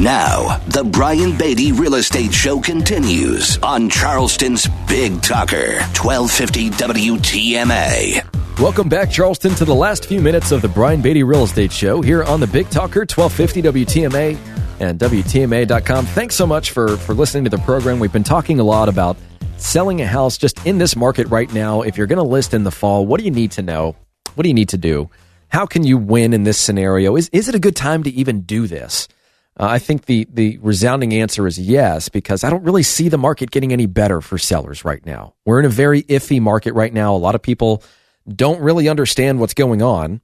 Now, the Brian Beatty Real Estate Show continues on Charleston's Big Talker, 1250 WTMA. Welcome back, Charleston, to the last few minutes of the Brian Beatty Real Estate Show here on the Big Talker, 1250 WTMA and WTMA.com. Thanks so much for listening to the program. We've been talking a lot about selling a house just in this market right now. If you're going to list in the fall, what do you need to know? What do you need to do? How can you win in this scenario? Is it a good time to even do this? I think the resounding answer is yes, because I don't really see the market getting any better for sellers right now. We're in a very iffy market right now. A lot of people don't really understand what's going on.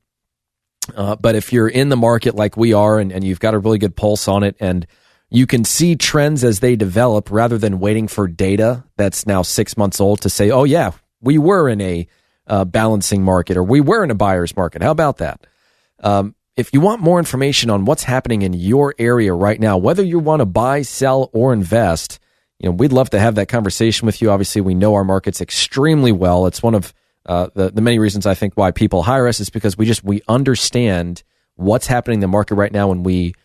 But if you're in the market like we are and you've got a really good pulse on it and you can see trends as they develop rather than waiting for data that's now 6 months old to say, oh yeah, we were in a balancing market or we were in a buyer's market. How about that? If you want more information on what's happening in your area right now, whether you want to buy, sell, or invest, we'd love to have that conversation with you. Obviously, we know our markets extremely well. It's one of the many reasons I think why people hire us is because we understand what's happening in the market right now, and we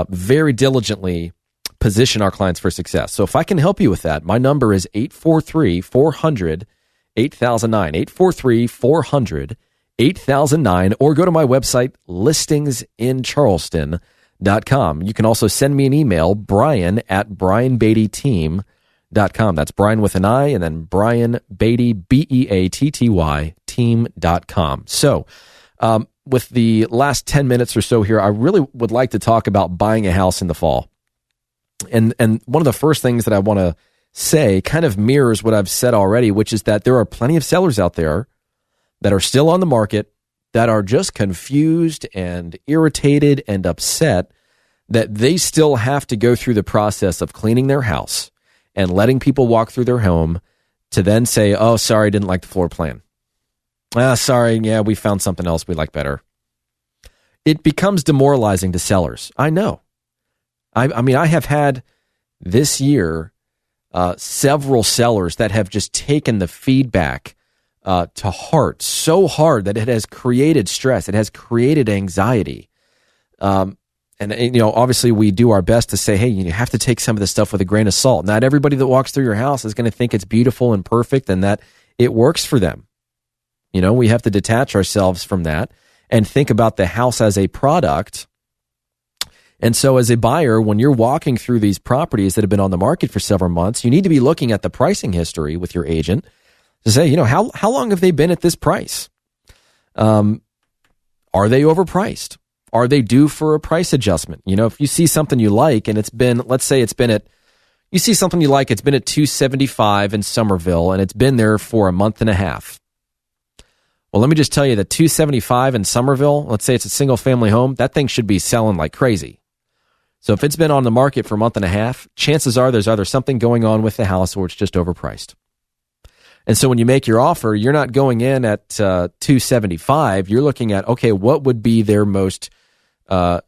very diligently position our clients for success. So if I can help you with that, my number is 843-400-8009, 843-400-8009, or go to my website, listingsincharleston.com. You can also send me an email, brian@brianbeattyteam.com. That's Brian with an I, and then Brian Beatty, Beatty, team.com. So, with the last 10 minutes or so here, I really would like to talk about buying a house in the fall. And one of the first things that I want to say kind of mirrors what I've said already, which is that there are plenty of sellers out there that are still on the market that are just confused and irritated and upset that they still have to go through the process of cleaning their house and letting people walk through their home to then say, oh, sorry, didn't like the floor plan. Sorry, yeah, we found something else we like better. It becomes demoralizing to sellers. I know. I mean, I have had this year several sellers that have just taken the feedback to heart so hard that it has created stress. It has created anxiety. And obviously we do our best to say, hey, you have to take some of this stuff with a grain of salt. Not everybody that walks through your house is going to think it's beautiful and perfect and that it works for them. We have to detach ourselves from that and think about the house as a product. And so as a buyer, when you're walking through these properties that have been on the market for several months, you need to be looking at the pricing history with your agent to say, how long have they been at this price? Are they overpriced? Are they due for a price adjustment? If you see something you like and it's been, let's say you see something you like, it's been at $275 in Somerville and it's been there for a month and a half. Well, let me just tell you that $275 in Somerville, let's say it's a single family home, that thing should be selling like crazy. So if it's been on the market for a month and a half, chances are there's either something going on with the house or it's just overpriced. And so when you make your offer, you're not going in at $275. You're looking at, okay, what would be their what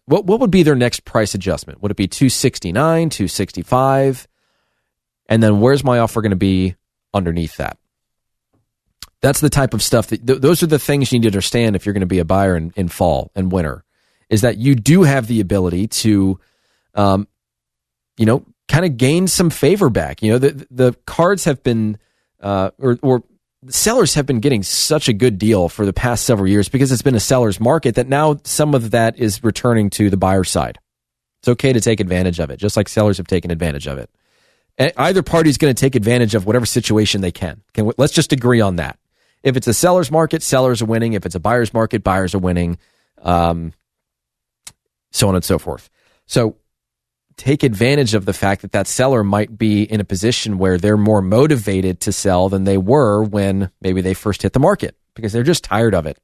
would be their next price adjustment? Would it be $269, $265? And then where's my offer going to be underneath that? That's the type of stuff those are the things you need to understand if you're going to be a buyer in fall and winter, is that you do have the ability to, kind of gain some favor back. The cards have been, or sellers have been getting such a good deal for the past several years because it's been a seller's market that now some of that is returning to the buyer side. It's okay to take advantage of it, just like sellers have taken advantage of it. And either party is going to take advantage of whatever situation they can. Let's just agree on that. If it's a seller's market, sellers are winning. If it's a buyer's market, buyers are winning, so on and so forth. So take advantage of the fact that seller might be in a position where they're more motivated to sell than they were when maybe they first hit the market because they're just tired of it.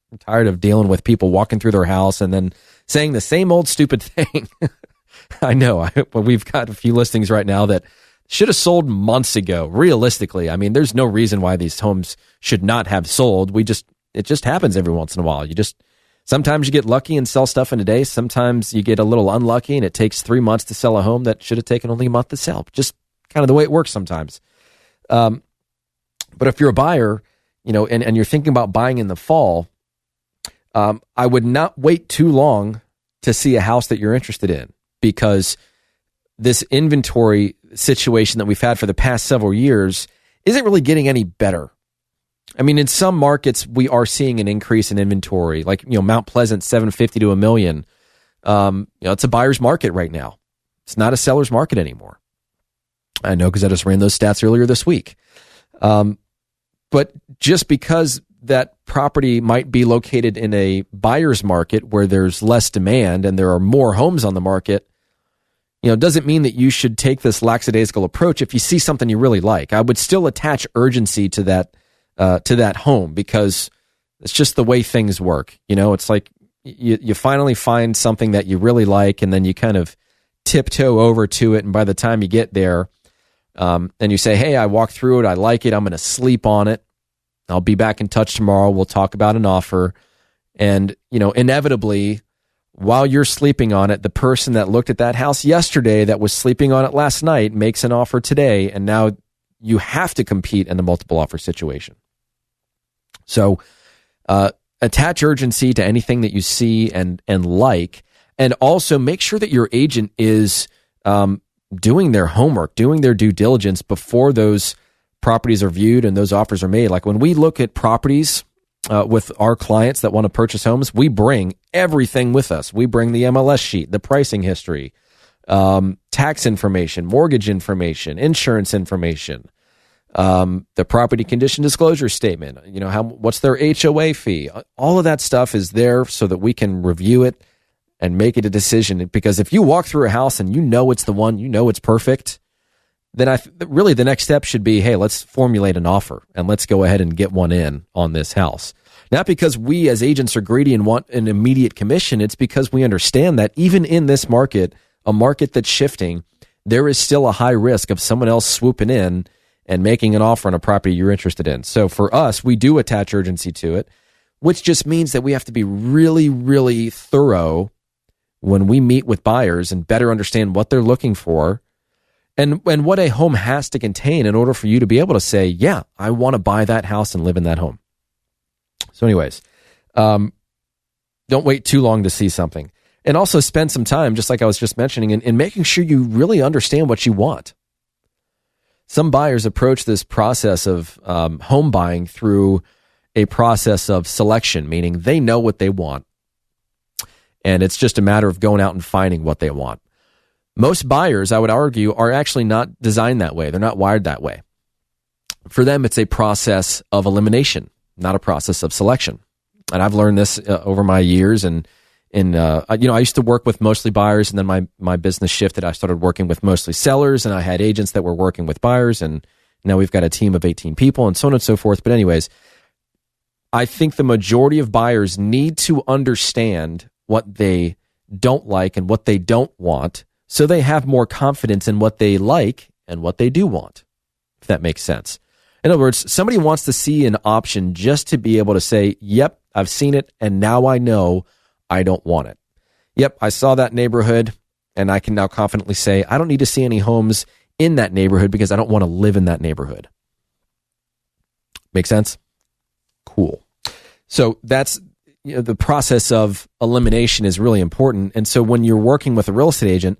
They're tired of dealing with people walking through their house and then saying the same old stupid thing. I know. We've got a few listings right now that should have sold months ago. Realistically, I mean, there's no reason why these homes should not have sold. It just happens every once in a while. Sometimes you get lucky and sell stuff in a day. Sometimes you get a little unlucky and it takes 3 months to sell a home that should have taken only a month to sell. Just kind of the way it works sometimes. But if you're a buyer, and you're thinking about buying in the fall, I would not wait too long to see a house that you're interested in. because this inventory situation that we've had for the past several years isn't really getting any better. I mean, in some markets, we are seeing an increase in inventory, like, Mount Pleasant, 750 to $1 million. It's a buyer's market right now. It's not a seller's market anymore. I know because I just ran those stats earlier this week. But just because that property might be located in a buyer's market where there's less demand and there are more homes on the market, doesn't mean that you should take this lackadaisical approach if you see something you really like. I would still attach urgency to that home because it's just the way things work. It's like you finally find something that you really like, and then you kind of tiptoe over to it, and by the time you get there, and you say, hey, I walked through it, I like it, I'm going to sleep on it, I'll be back in touch tomorrow, we'll talk about an offer. And, inevitably, while you're sleeping on it, the person that looked at that house yesterday that was sleeping on it last night makes an offer today, and now you have to compete in the multiple offer situation. So attach urgency to anything that you see and like, and also make sure that your agent is doing their homework, doing their due diligence before those properties are viewed and those offers are made. Like when we look at properties with our clients that want to purchase homes, we bring everything with us. We bring the MLS sheet, the pricing history, tax information, mortgage information, insurance information, the property condition disclosure statement, what's their HOA fee. All of that stuff is there so that we can review it and make it a decision. Because if you walk through a house and it's the one, it's perfect, then really the next step should be, hey, let's formulate an offer and let's go ahead and get one in on this house. Not because we as agents are greedy and want an immediate commission. It's because we understand that even in this market, a market that's shifting, there is still a high risk of someone else swooping in and making an offer on a property you're interested in. So for us, we do attach urgency to it, which just means that we have to be really, really thorough when we meet with buyers and better understand what they're looking for and what a home has to contain in order for you to be able to say, yeah, I want to buy that house and live in that home. So anyways, don't wait too long to see something. And also spend some time, just like I was just mentioning, in making sure you really understand what you want. Some buyers approach this process of home buying through a process of selection, meaning they know what they want. And it's just a matter of going out and finding what they want. Most buyers, I would argue, are actually not designed that way. They're not wired that way. For them, it's a process of elimination, not a process of selection. And I've learned this over my years. And I used to work with mostly buyers, and then my business shifted. I started working with mostly sellers, and I had agents that were working with buyers, and now we've got a team of 18 people, and so on and so forth. But anyways, I think the majority of buyers need to understand what they don't like and what they don't want, so they have more confidence in what they like and what they do want, if that makes sense. In other words, somebody wants to see an option just to be able to say, yep, I've seen it, and now I know I don't want it. Yep, I saw that neighborhood, and I can now confidently say, I don't need to see any homes in that neighborhood because I don't want to live in that neighborhood. Make sense? Cool. So that's the process of elimination is really important. And so when you're working with a real estate agent,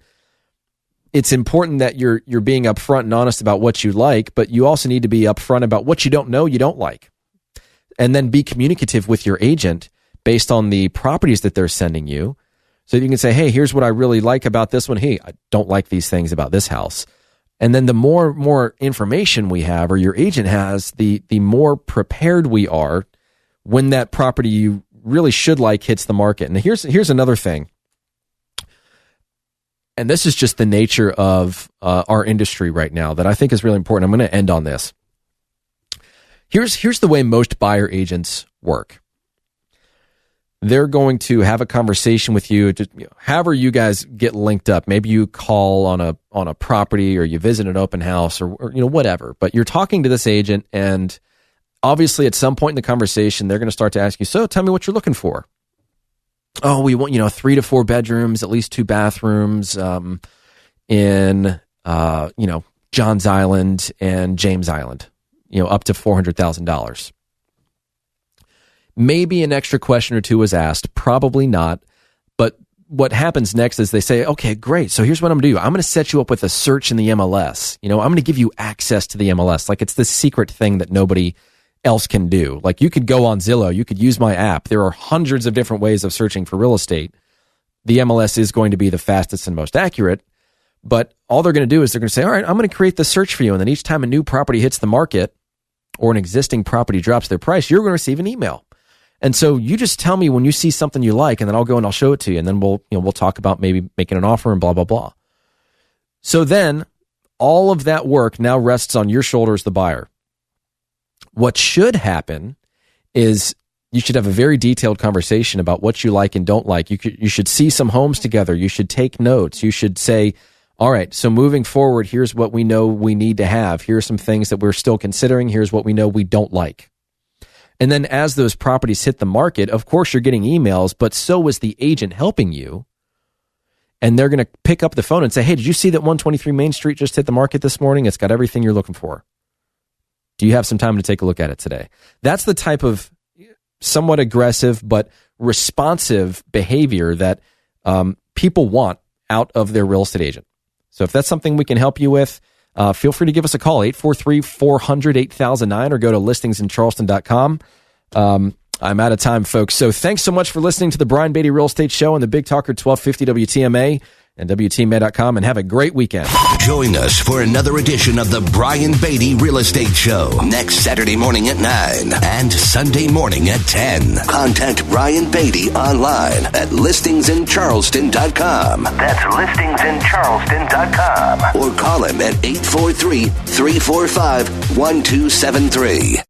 it's important that you're being upfront and honest about what you like, but you also need to be upfront about what you don't know you don't like. And then be communicative with your agent based on the properties that they're sending you. So you can say, hey, here's what I really like about this one. Hey, I don't like these things about this house. And then the more information we have, or your agent has, the more prepared we are when that property you really should like hits the market. And here's another thing. And this is just the nature of our industry right now that I think is really important. I'm going to end on this. Here's the way most buyer agents work. They're going to have a conversation with you. However you guys get linked up. Maybe you call on a property, or you visit an open house, or whatever. But you're talking to this agent, and obviously at some point in the conversation, they're going to start to ask you, so tell me what you're looking for. Oh, we want 3 to 4 bedrooms, at least 2 bathrooms, in Johns Island and James Island, up to $400,000. Maybe an extra question or two was asked, probably not, but what happens next is they say, okay, great. So here's what I'm going to do. I'm going to set you up with a search in the MLS. I'm going to give you access to the MLS. Like it's this secret thing that nobody else can do. Like you could go on Zillow, you could use my app. There are hundreds of different ways of searching for real estate. The MLS is going to be the fastest and most accurate, but all they're going to do is they're going to say, all right, I'm going to create the search for you. And then each time a new property hits the market or an existing property drops their price, you're going to receive an email. And so you just tell me when you see something you like, and then I'll go and I'll show it to you. And then we'll talk about maybe making an offer and blah, blah, blah. So then all of that work now rests on your shoulders, the buyer. What should happen is you should have a very detailed conversation about what you like and don't like. You should see some homes together. You should take notes. You should say, all right, so moving forward, here's what we know we need to have. Here are some things that we're still considering. Here's what we know we don't like. And then as those properties hit the market, of course, you're getting emails, but so is the agent helping you. And they're going to pick up the phone and say, hey, did you see that 123 Main Street just hit the market this morning? It's got everything you're looking for. Do you have some time to take a look at it today? That's the type of somewhat aggressive but responsive behavior that people want out of their real estate agent. So if that's something we can help you with, feel free to give us a call, 843-400-8009, or go to listingsincharleston.com. I'm out of time, folks. So thanks so much for listening to the Brian Beatty Real Estate Show on the Big Talker 1250 WTMA and WTMA.com, and have a great weekend. Join us for another edition of the Brian Beatty Real Estate Show next Saturday morning at 9 and Sunday morning at 10. Contact Brian Beatty online at listingsincharleston.com. That's listingsincharleston.com. Or call him at 843-345-1273.